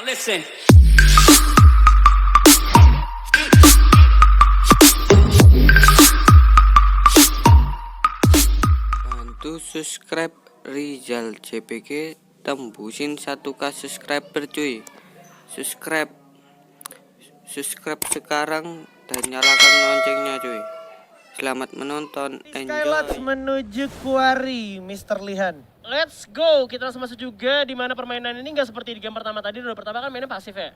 Listen. Bantu subscribe Rizal JPG, tembusin 1K subscriber cuy. Subscribe sekarang dan nyalakan loncengnya cuy. Selamat menonton, Skylots enjoy. menuju Quarry, Mr. Lihan. Let's go, kita langsung masuk juga di mana permainan ini nggak seperti di game pertama tadi. Ronde pertama kan mainnya pasif ya.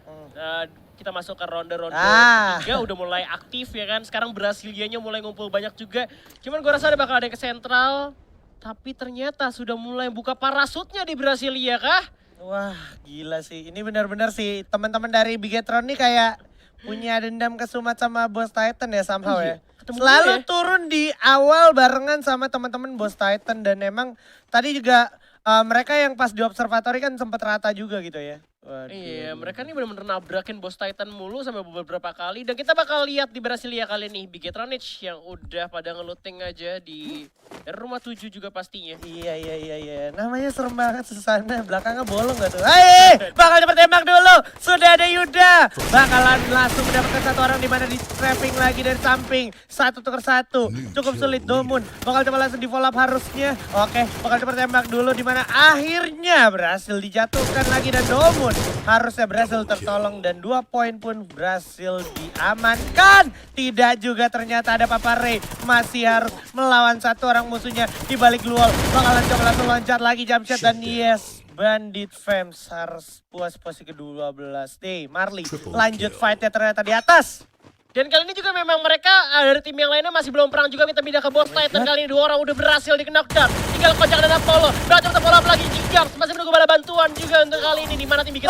Kita masuk ke ronde-ronde ketiga udah mulai aktif ya kan. Sekarang Brasilianya mulai ngumpul banyak juga. Cuman gua rasa ada bakal ada yang ke sentral. Tapi ternyata sudah mulai buka parasutnya di Brasilia kah? Wah gila sih, ini benar-benar sih teman-teman dari Bigetron nih kayak punya dendam kesumat sama Bos Titan ya somehow ya. Ketemu Selalu dulu ya. turun di awal barengan sama teman-teman Bos Titan dan emang tadi juga mereka yang pas di observatory kan sempat rata juga gitu ya. Waduh. Iya, mereka nih benar-benar nabrakin Bos Titan mulu sampai beberapa kali. Dan kita bakal lihat di Brasilia kali ini, Bigetronich yang udah pada ngeluting aja di rumah 7 juga pastinya. Iya. Namanya serem banget Susana. Belakangnya bolong gak tuh? Hai, bakal cepet tembak dulu. Sudah ada Yuda. Bakalan langsung mendapatkan satu orang di mana di trapping lagi dari samping. Satu tukar satu. Cukup sulit Domun. Bakal coba langsung di follow up harusnya. Oke, bakal cepet tembak dulu di mana akhirnya berhasil dijatuhkan lagi dan Domun harusnya berhasil tertolong dan 2 poin pun berhasil diamankan. Tidak juga ternyata ada Papa Ray masih harus melawan satu orang musuhnya di balik luar. Bakalan coba langsung loncat lagi jump shot dan yes, Bandit Fams harus puas posisi ke-12. Nih, Marley lanjut fightnya ternyata di atas. Dan kali ini juga memang mereka dari tim yang lainnya masih belum perang juga minta pindah ke Bos Titan. Kali ini 2 orang udah berhasil di knockdown. Tinggal Kojak dan Apollo. Berhasil follow up lagi. Jigams masih menunggu bala bantuan juga untuk kali ini. Dimana tim bikin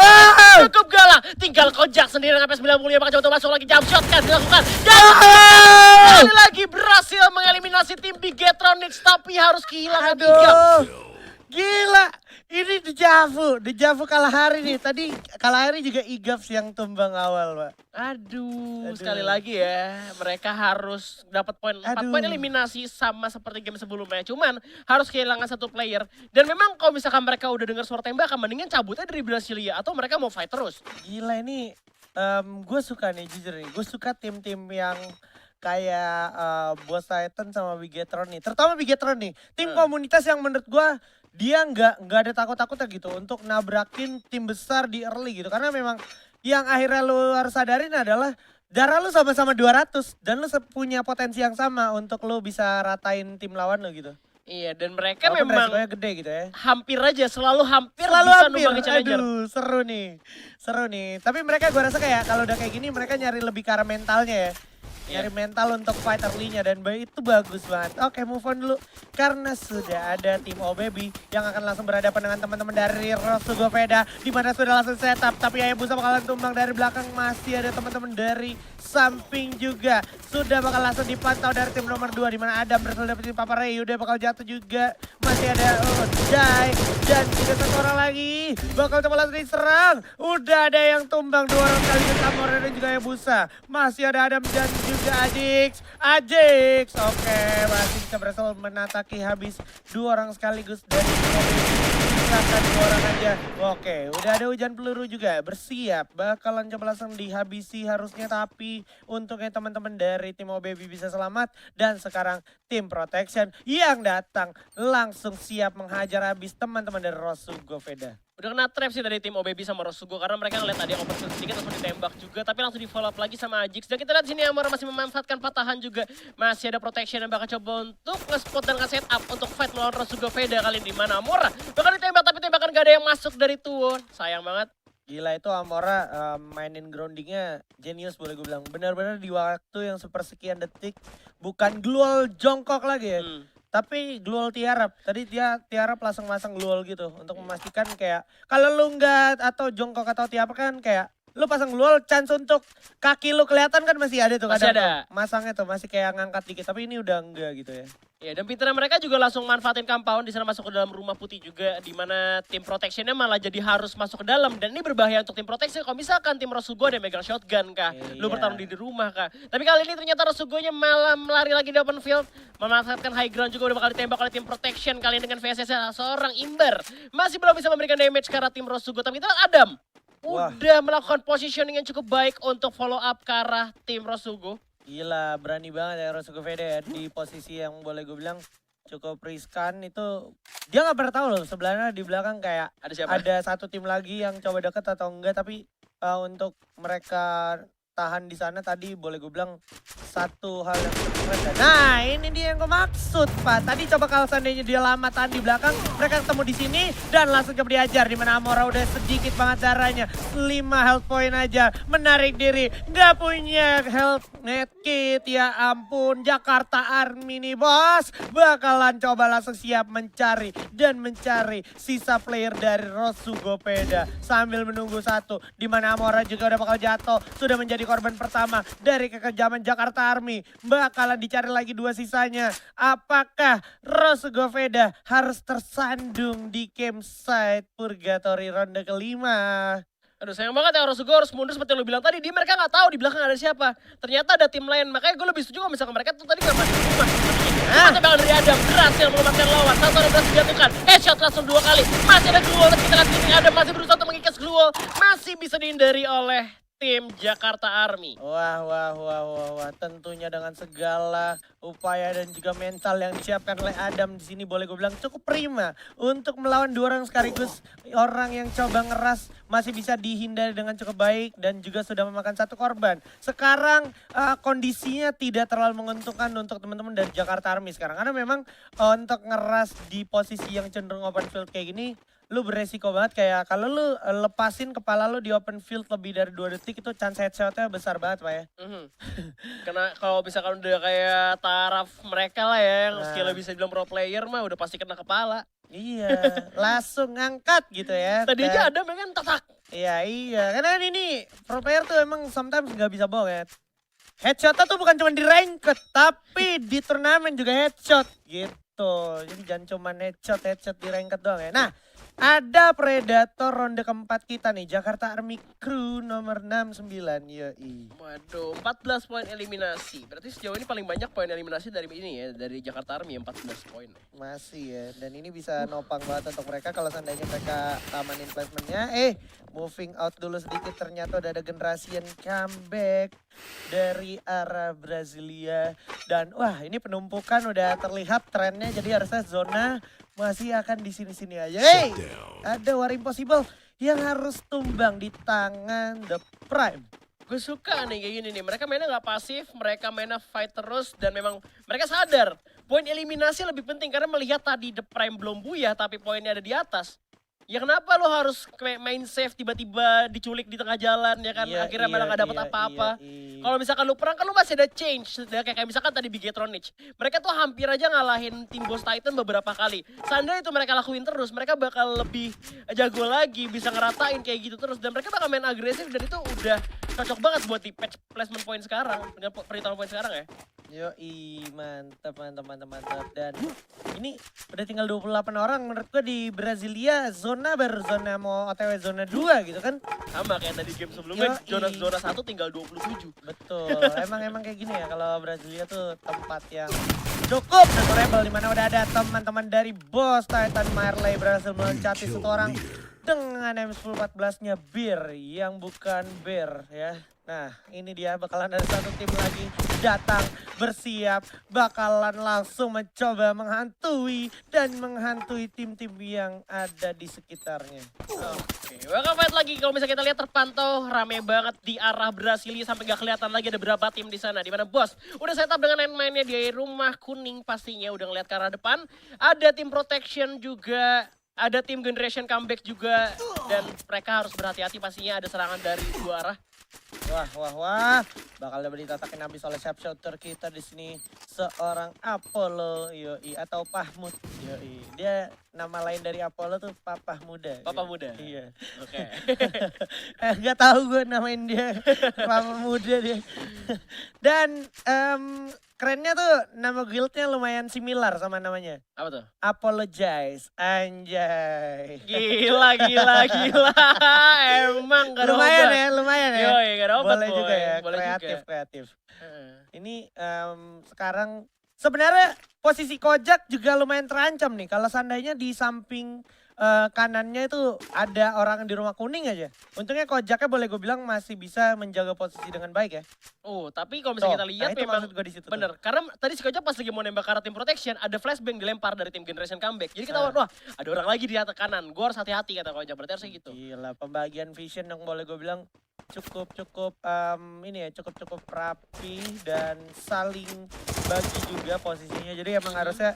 cukup galak. Tinggal Kojak sendiri dengan HP90 yang bakal coba masuk lagi. Jump shot kan dilakukan. Kali lagi berhasil mengelimininasi tim Bigetronix. Tapi harus kehilangan Jigams. Gila, ini Dejavu kalah hari nih. Tadi kalah hari juga Igaps yang tumbang awal, Pak. Aduh, sekali lagi ya, mereka harus dapat poin 4 poin eliminasi sama seperti game sebelumnya. Cuman harus kehilangan satu player. Dan memang kalau misalkan mereka udah dengar suara tembakan, mendingan cabutnya dari Brasilia atau mereka mau fight terus. Gila ini, gue suka nih jujur nih. Gue suka tim-tim yang kayak Bos Titan sama Bigetron nih. Terutama Bigetron nih, tim komunitas yang menurut gue dia nggak ada takut-takutnya gitu untuk nabrakin tim besar di early gitu. Karena memang yang akhirnya lu harus sadarin adalah darah lu sama-sama 200 dan lu punya potensi yang sama untuk lu bisa ratain tim lawan lu gitu. Iya, dan mereka Walaupun memang resikonya gede gitu ya. hampir aja, selalu hampir bisa numbangin Challenger. Aduh seru nih. Tapi mereka gue rasa kayak kalau udah kayak gini mereka nyari lebih ke arah mentalnya ya. Nyari mental untuk fight early-nya dan itu bagus banget. Oke, move on dulu. Karena sudah ada tim OBB yang akan langsung berhadapan dengan teman-teman dari Rosugo Veda. Di mana sudah langsung setup. Tapi Hayabusa bakalan tumbang dari belakang. Masih ada teman-teman dari samping juga. Sudah bakal langsung dipantau dari tim nomor 2. Di mana Adam berhasil dapetin Papa Ray. Udah bakal jatuh juga. Masih ada Jai. Dan tidak satu orang lagi. Bakal coba langsung diserang. Udah ada yang tumbang 2 orang kali ke Samora dan juga Hayabusa. Masih ada Adam dan juga Ajix. Oke, masih bisa berhasil menataki habis 2 orang sekaligus dari sisakan 2 orang aja. Oke, udah ada hujan peluru juga. Bersiap, bakalan coba langsung dihabisi harusnya. Tapi untungnya teman-teman dari tim OBB bisa selamat. Dan sekarang tim Protection yang datang langsung siap menghajar habis teman-teman dari Rosugo Veda. Udah kena trap sih dari tim OBB sama Rosugo karena mereka ngeliat tadi opportunity sedikit langsung ditembak juga tapi langsung di follow up lagi sama Ajix. Dan kita lihat sini Amora masih memanfaatkan patahan juga. Masih ada protection yang bakal coba untuk nge-spot dan nge-setup untuk fight melawan Rosugo Veda kali ini. Di mana Amora bakal ditembak tapi tembakan gak ada yang masuk dari Tuwon. Sayang banget. Gila itu Amora mainin groundingnya genius boleh gue bilang. Benar-benar di waktu yang sepersekian detik bukan glual jongkok lagi ya. Tapi glual tiarap, tadi dia tiarap langsung masang glual gitu untuk memastikan kayak kalau lu nggak atau jongkok atau tiarap kan kayak lu pasang glual chance untuk kaki lu kelihatan kan masih ada tuh Masih kadang ada. tuh. Masangnya tuh masih kayak ngangkat dikit tapi ini udah enggak gitu ya. Ya, dan pinternya mereka juga langsung manfaatin compound di sana masuk ke dalam rumah putih juga di mana tim protectionnya malah jadi harus masuk ke dalam dan ini berbahaya untuk tim protection kalau misalkan tim Rosugo ada megang shotgun kah, lu bertarung di rumah kah. Tapi kali ini ternyata Rosugonya malah melari lagi di open field, memanfaatkan high ground juga udah bakal ditembak oleh tim protection kali ini dengan VSS seorang Imber masih belum bisa memberikan damage ke arah tim Rosugo tapi kita lihat Adam. Wah. udah melakukan positioning yang cukup baik untuk follow up ke arah tim Rosugo. Gila, berani banget ya Rosugo Veda ya di posisi yang boleh gue bilang cukup riskan itu. Dia nggak pernah tahu loh sebenarnya di belakang kayak Ada siapa? ada satu tim lagi yang coba deket atau enggak, tapi untuk mereka tahan di sana tadi boleh gue bilang satu hal yang cukup keren. Nah ini dia yang gue maksud Pak. Tadi coba kalau seandainya dia lama tahan di belakang, mereka ketemu di sini dan langsung coba diajar. Dimana Amora udah sedikit banget darahnya, 5 health point aja, menarik diri, nggak punya health net kit. Ya ampun, Jakarta Army nih bos, bakalan coba langsung siap mencari dan mencari sisa player dari Rosugo Peda sambil menunggu satu. Dimana Amora juga udah bakal jatuh, sudah menjadi korban pertama dari kekejaman Jakarta Army. Bakalan dicari lagi 2 sisanya. Apakah Rosugo Veda harus tersandung di campsite Purgatory ronde kelima? Aduh sayang banget ya Rosugo harus mundur seperti yang lo bilang tadi. Mereka nggak tahu di belakang ada siapa. Ternyata ada tim lain. Makanya gue lebih setuju kalau misalkan mereka tuh tadi nggak masuk rumah. Mata bangun dari Adam berhasil melemahkan lawan. Satu orang berhasil dijatuhkan. Headshot langsung 2 kali. Masih ada Gluol. Kita lihat ini Adam masih berusaha untuk mengikis Gluol. Masih bisa dihindari oleh tim Jakarta Army. Wah. Tentunya dengan segala upaya dan juga mental yang disiapkan oleh Adam di sini boleh gue bilang cukup prima untuk melawan 2 orang sekaligus. Orang yang coba ngeras masih bisa dihindari dengan cukup baik dan juga sudah memakan 1 korban. Sekarang kondisinya tidak terlalu menguntungkan untuk teman-teman dari Jakarta Army sekarang. Karena memang untuk ngeras di posisi yang cenderung open field kayak gini, lu beresiko banget. Kayak kalau lu lepasin kepala lu di open field lebih dari 2 detik itu chance headshotnya besar banget Pak ya. Karena kalau misalkan udah kayak taraf mereka lah ya, yang Nah. skillnya bisa bilang pro player mah udah pasti kena kepala. Iya, langsung ngangkat gitu ya. Tadi aja ada kan tak. Iya. Karena kan ini pro player tuh emang sometimes nggak bisa bohong ya. Headshotnya tuh bukan cuma di ranked, tapi di turnamen juga headshot gitu. Jadi jangan cuma headshot di ranked doang ya. Nah, ada Predator ronde keempat kita nih, Jakarta Army Crew nomor 69, yoi. Waduh, 14 poin eliminasi. Berarti sejauh ini paling banyak poin eliminasi dari ini ya, dari Jakarta Army 14 poin. Masih ya, dan ini bisa nopang banget untuk mereka kalau seandainya mereka tamanin placementnya. Moving out dulu sedikit, ternyata udah ada generasi yang comeback dari arah Brasilia. Dan wah ini penumpukan udah terlihat trennya, jadi harusnya zona masih akan di sini-sini aja. Ada War Impossible yang harus tumbang di tangan The Prime. Gue suka nih kayak gini nih, mereka mainnya nggak pasif, mereka mainnya fight terus dan memang mereka sadar poin eliminasi lebih penting karena melihat tadi The Prime belum buyah tapi poinnya ada di atas. Ya kenapa lo harus main safe tiba-tiba diculik di tengah jalan ya kan, akhirnya malah gak dapet apa-apa. Kalau misalkan lu perang kan lu masih ada change, kayak misalkan tadi Bigetronich. Mereka tuh hampir aja ngalahin tim Boss Titan beberapa kali. Seandainya itu mereka lakuin terus, mereka bakal lebih jago lagi, bisa ngeratain kayak gitu terus. Dan mereka bakal main agresif dan itu udah cocok banget buat di patch placement point sekarang, dengan perhitungan poin sekarang ya. Yoi, mantap. Dan ini udah tinggal 28 orang menurut gue di Brasilia. Zona baru zona mau OTW zona 2 gitu kan. Sama kayak tadi game sebelumnya, Yoi. zona 1 tinggal 27. Betul, emang kayak gini ya kalau Brasilia tuh tempat yang cukup memorable, dimana udah ada teman-teman dari Boss Titan. Marley berhasil meloncati satu orang dengan M1014-nya Bir yang bukan Bir ya. Nah ini dia bakalan ada satu tim lagi datang bersiap, bakalan langsung mencoba menghantui tim-tim yang ada di sekitarnya. Oke, welcome fight lagi. Kalau misalnya kita lihat terpantau rame banget di arah Brasilia sampai gak kelihatan lagi ada berapa tim di sana. Di mana Bos udah setup dengan main-mainnya di rumah kuning pastinya udah ngeliat ke arah depan. Ada tim protection juga, ada tim generation comeback juga dan mereka harus berhati-hati pastinya ada serangan dari 2 arah. Wah. Bakal dapat ditatakin habis oleh sharpshooter kita di sini. Seorang Apollo, yoi, atau Pahmud, yoi. Dia nama lain dari Apollo tuh Papah Muda. Papa muda. Iya. Oke. Gak tahu gue namain dia Papa Muda dia. Dan kerennya tuh nama guildnya lumayan similar sama namanya. Apa tuh? Apologize, anjay. Gila. Emang gak ada Lumayan obat. ya, lumayan ya. Yoi, gak ada obat, Boleh boy. juga ya, Boleh kreatif. Heeh. Ini sekarang sebenarnya posisi Kojak juga lumayan terancam nih. Kalau seandainya di samping kanannya itu ada orang di rumah kuning aja. Untungnya Kojaknya boleh gue bilang masih bisa menjaga posisi dengan baik ya. Oh, tapi kalau misalnya kita lihat itu memang maksud gue di situ. bener. Karena tadi si Kojak pas lagi mau nembak ke arah tim protection, ada flashbang dilempar dari tim Generation Comeback. Jadi kita wah ada orang lagi di atas kanan. Gue harse hati-hati kata Kojak, berarti harusnya gitu. Gila, pembagian vision yang boleh gue bilang cukup ini ya, cukup rapi dan saling bagi juga posisinya. Jadi emang harusnya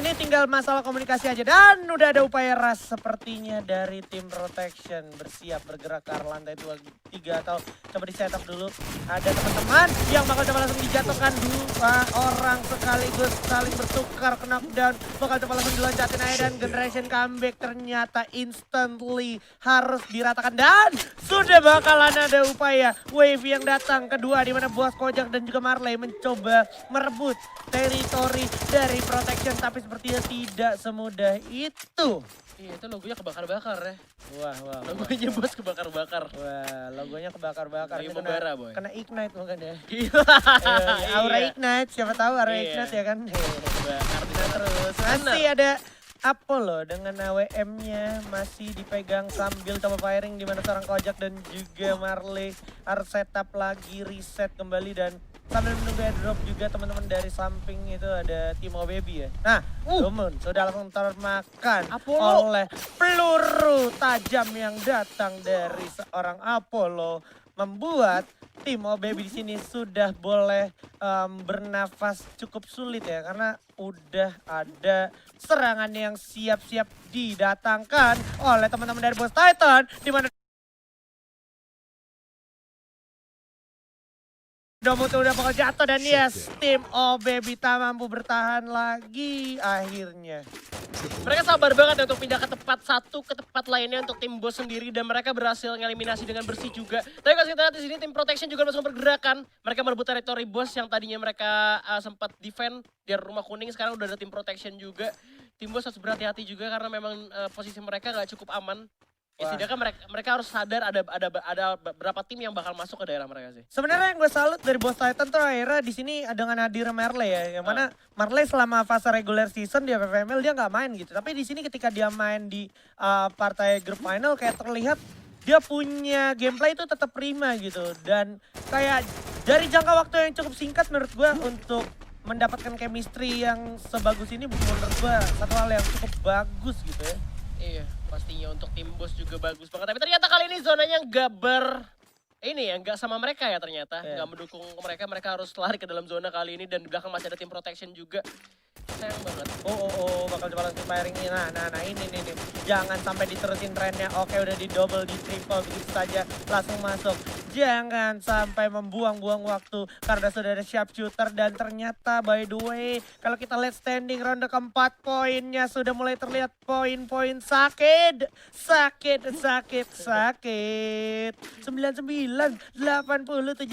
ini tinggal masalah komunikasi aja. Dan udah ada upaya ras sepertinya dari tim protection bersiap bergerak ke arah lantai 2-3 atau coba di setup dulu. Ada teman-teman yang bakal coba langsung dijatuhkan dua orang sekaligus saling bertukar ke knockdown. Bakal coba langsung diloncatin aja dan Generation Comeback ternyata instantly harus diratakan. Dan sudah bakalan ada upaya wave yang datang kedua di mana Bos Kojak dan juga Marley mencoba merebut teritori dari protection. Tapi sepertinya tidak semudah itu. Iya, itu logonya kebakar-bakar ya. Wah. Logonya Bos kebakar-bakar. Wah, logonya kebakar-bakar. Lagi Ini membara, boy. kena ignite mungkin ya. Gila. Aura Iya. ignite, siapa tahu aura Iya. ignite ya kan. Bakar di Nah, sana. terus masih ada Apollo dengan AWM-nya masih dipegang sambil coba firing di mana seorang Kojak dan juga Marley harus setup lagi, reset kembali dan sambil menunggu airdrop juga teman-teman dari samping itu ada Timo Baby ya. Nah, Domun sudah langsung termakan Apollo. oleh peluru tajam yang datang dari seorang Apollo, membuat Timo Baby di sini sudah boleh bernafas cukup sulit ya karena udah ada serangan yang siap-siap didatangkan oleh teman-teman dari Boss Titan di mana Domut udah bakal jatuh dan yes, tim OBB tak mampu bertahan lagi akhirnya. Mereka sabar banget ya untuk pindah ke tempat satu ke tempat lainnya untuk tim Bos sendiri dan mereka berhasil ngeliminasi dengan bersih juga. Tapi kalau kita lihat di sini tim protection juga langsung bergerakan. Mereka merebut teritori Bos yang tadinya mereka sempat defend di rumah kuning, sekarang udah ada tim protection juga. Tim Bos harus berhati-hati juga karena memang posisi mereka nggak cukup aman. Ya, setidaknya mereka harus sadar ada beberapa tim yang bakal masuk ke daerah mereka sih. Sebenarnya yang gue salut dari Boss Titan tuh akhirnya di sini dengan hadir Marley ya, yang mana Marley selama fase regular season di FFML dia nggak main gitu, tapi di sini ketika dia main di partai grup final kayak terlihat dia punya gameplay itu tetap prima gitu dan kayak dari jangka waktu yang cukup singkat menurut gue untuk mendapatkan chemistry yang sebagus ini menurut gue satu hal yang cukup bagus gitu ya. Iya, pastinya untuk tim Bos juga bagus banget. Tapi ternyata kali ini zonanya nggak sama mereka ya ternyata. Nggak mendukung mereka, mereka harus lari ke dalam zona kali ini dan di belakang masih ada tim protection juga. Sayang banget. Bakal coba langsung firing nih. Nah ini nih. Jangan sampai diterusin trennya. Oke udah di double, di triple begitu saja langsung masuk. Jangan sampai membuang-buang waktu karena sudah ada sharpshooter dan ternyata by the way kalau kita lihat standing ronde keempat poinnya sudah mulai terlihat poin-poin sakit. 99, 80, 71, 61,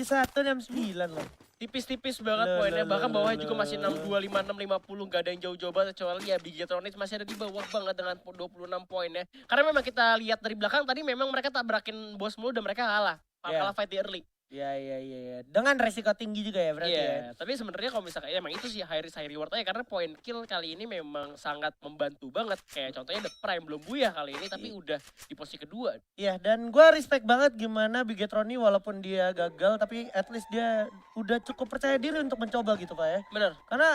69 loh. Tipis-tipis banget poinnya, bahkan bawahnya juga masih 62, 56, 50, nggak ada yang jauh-jauh banget kecuali ya Bigatronics masih ada di bawah banget dengan 26 poin ya. Karena memang kita lihat dari belakang tadi memang mereka tabrakin Bos mulu dan mereka kalah fight di early. Iya. Dengan resiko tinggi juga ya berarti ya. Tapi sebenarnya kalau misalkan emang itu sih high risk high reward aja karena point kill kali ini memang sangat membantu banget. Kayak contohnya The Prime belum buyah kali ini tapi udah di posisi kedua. Iya dan gue respect banget gimana Bigatroni walaupun dia gagal tapi at least dia udah cukup percaya diri untuk mencoba gitu Pak ya. Bener. Karena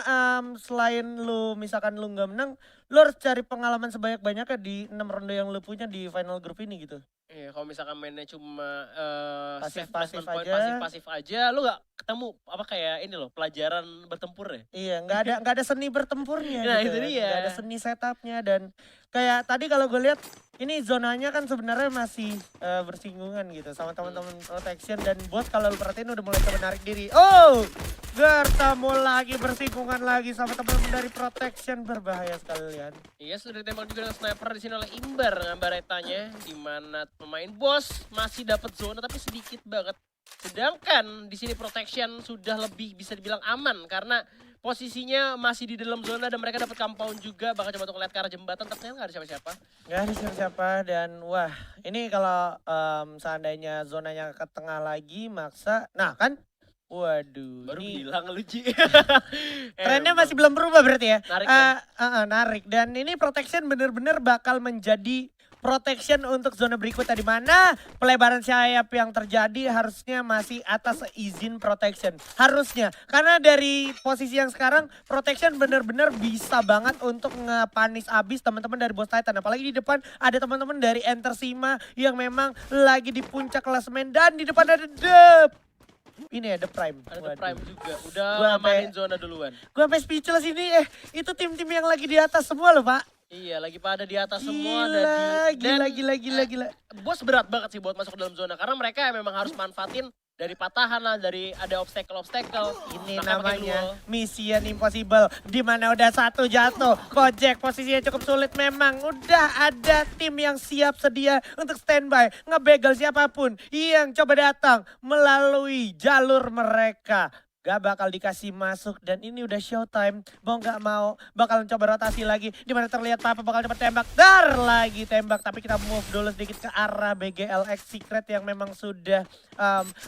selain lu misalkan lu nggak menang, lu harus cari pengalaman sebanyak-banyaknya di 6 ronde yang lu punya di final group ini gitu. Iya, kalau misalkan mainnya cuma Pasif-pasif pasif aja, lu gak ketemu apa kayak ini loh pelajaran bertempur ya. Iya, nggak ada seni bertempurnya. Nah gitu. itu dia. Nggak ada seni setupnya dan kayak tadi kalau gue lihat ini zonanya kan sebenarnya masih bersinggungan gitu sama teman-teman protection dan Bos kalau lu perhatiin udah mulai coba narik diri. Oh, bertemu lagi bersinggungan lagi sama teman-teman dari protection, berbahaya sekalian. Iya sudah ditembak juga dengan sniper di sini oleh Imbar dengan baretanya di mana pemain Bos masih dapat zona tapi sedikit banget. Sedangkan di sini protection sudah lebih bisa dibilang aman karena posisinya masih di dalam zona dan mereka dapat compound juga. Bahkan coba untuk lihat ke arah jembatan ternyata nggak ada siapa-siapa. Nggak ada siapa-siapa dan wah ini kalau seandainya zonanya ke tengah lagi maksa, nah kan Waduh. Baru ini bilang lu Ji. trennya masih belum berubah berarti ya? Narik ya? Narik. Dan ini protection bener-bener bakal menjadi protection untuk zona berikutnya, di mana pelebaran sayap yang terjadi harusnya masih atas izin protection. Harusnya. Karena dari posisi yang sekarang protection bener-bener bisa banget untuk ngepanis abis teman-teman dari Boss Titan. Apalagi di depan ada teman-teman dari Enter Sima yang memang lagi di puncak klasemen, dan di depan ada ini ada Prime. Ada The Waduh. Prime juga. Udah Gua amanin zona duluan. Gue sampai speechless ini, itu tim-tim yang lagi di atas semua loh Pak. Iya, lagi pada di atas semua. Gila. Bos berat banget sih buat masuk ke dalam zona. Karena mereka memang harus manfaatin dari patahan lah, dari ada obstacle-obstacle. Ini Makanya pakai namanya duel. Mission Impossible, di mana udah satu jatuh. Kojek posisinya cukup sulit memang. Udah ada tim yang siap sedia untuk standby, ngebegal siapapun yang coba datang melalui jalur mereka. Gak bakal dikasih masuk, dan ini udah showtime. Mau gak mau bakal coba rotasi lagi, dimana terlihat Papa bakal coba tembak. Dar lagi tembak, tapi kita move dulu sedikit ke arah BGLX Secret yang memang sudah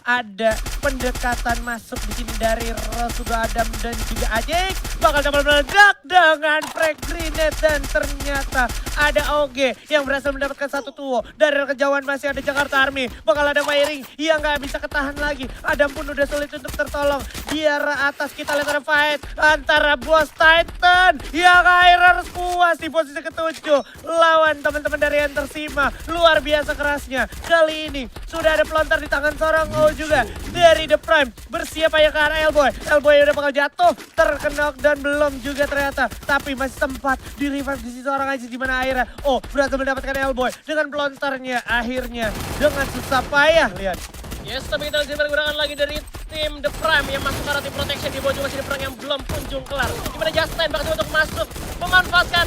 ada pendekatan masuk di sini dari Rosuga Adam dan juga Ajik. Bakal coba meledak dengan frag grenade, dan ternyata ada OG yang berhasil mendapatkan satu tuo. Dari kejauhan masih ada Jakarta Army, bakal ada firing yang gak bisa ketahan lagi. Adam pun udah sulit untuk tertolong. Di arah atas kita lihat ada fight antara Boss Titan yang akhirnya harus puas di posisi ketujuh lawan teman-teman dari Enter Sima. Luar biasa kerasnya. Kali ini sudah ada pelontar di tangan seorang O juga dari The Prime. Bersiap aja ke arah Elboy. Elboy udah bakal jatuh, terkena dan belum juga ternyata. Tapi masih sempat di revive di sisi seorang aja, di mana akhirnya berhasil mendapatkan Elboy dengan pelontarnya akhirnya dengan susah payah. Lihat. Yes, tapi kita masih menggunakan lagi dari tim The Prime yang masuk ke arah tim protection. Di bawah juga masih ada perang yang belum kunjung kelar. Dimana Justin bakal untuk masuk, memanfaatkan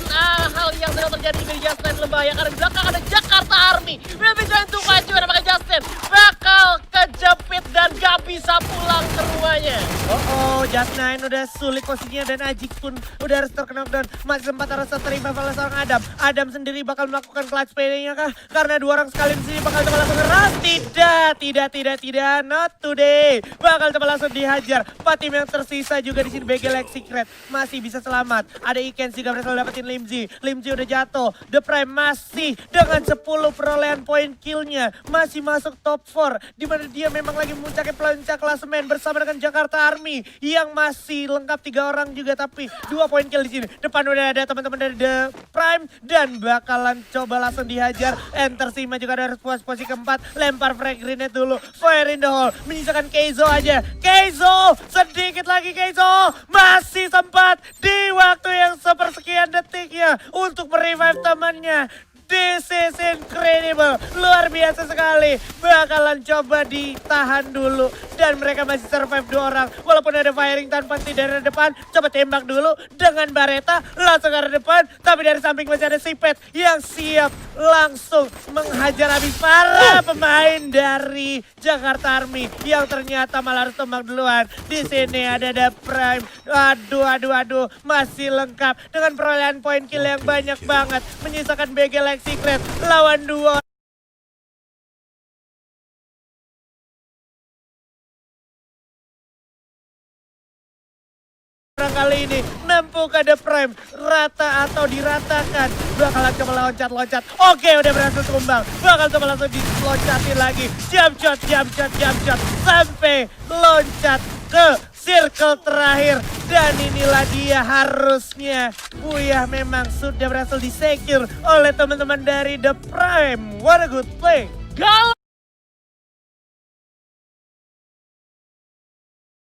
hal yang sedang terjadi di Justin berbahaya. Karena di belakang ada Jakarta Army. Will be trying to fight juga, pakai Justin bakal kejepit dan gak bisa pulang ke rumahnya. Just9 udah sulit posisinya, dan Ajik pun udah harus terkena down. Masih sempat harus terima oleh seorang Adam. Adam sendiri bakal melakukan clutch play-nya kah? Karena dua orang sekali di sini bakal coba langsung ngeras. Tidak, not today. Bakal coba langsung dihajar. 4 tim yang tersisa juga di sini BGLX Secret masih bisa selamat. Ada Iken juga berhasil dapetin Limzi. Limzi udah jatuh. The Prime masih dengan 10 perolehan poin killnya, masih masuk top 4, di mana dia memang lagi memuncaki puncak klasemen bersama dengan Jakarta Army yang masih lengkap 3 orang juga, tapi 2 poin kill di sini. Depan udah ada teman-teman dari The Prime dan bakalan coba langsung dihajar. Enter Sima juga ada posisi keempat. Lempar frag grenade dulu. Fire in the hole. Menyisakan Keizo aja. Keizo! Sedikit lagi Keizo! Masih sempat di waktu yang sepersekian detiknya untuk merevive temannya. This is incredible. Luar biasa sekali. Bakalan coba ditahan dulu. Dan mereka masih survive 2 orang. Walaupun ada firing tanpa henti dari depan. Coba tembak dulu dengan Bareta. Langsung ke arah depan. Tapi dari samping masih ada Sipet yang siap langsung menghajar habis para pemain dari Jakarta Army. Yang ternyata malah harus tembak duluan. Di sini ada The Prime. Aduh. Masih lengkap dengan perolehan poin kill yang banyak banget. Menyisakan BGLX Secret lawan 2. Kali ini nempuh ke The Prime, rata atau diratakan. Bakalan coba loncat. Oke, udah berhasil tumbang. Bakal coba langsung diloncatin lagi. Jump shot. Sampai loncat ke circle terakhir. Dan inilah dia harusnya. Buyah memang sudah berhasil disecure oleh teman-teman dari The Prime. What a good play. Gal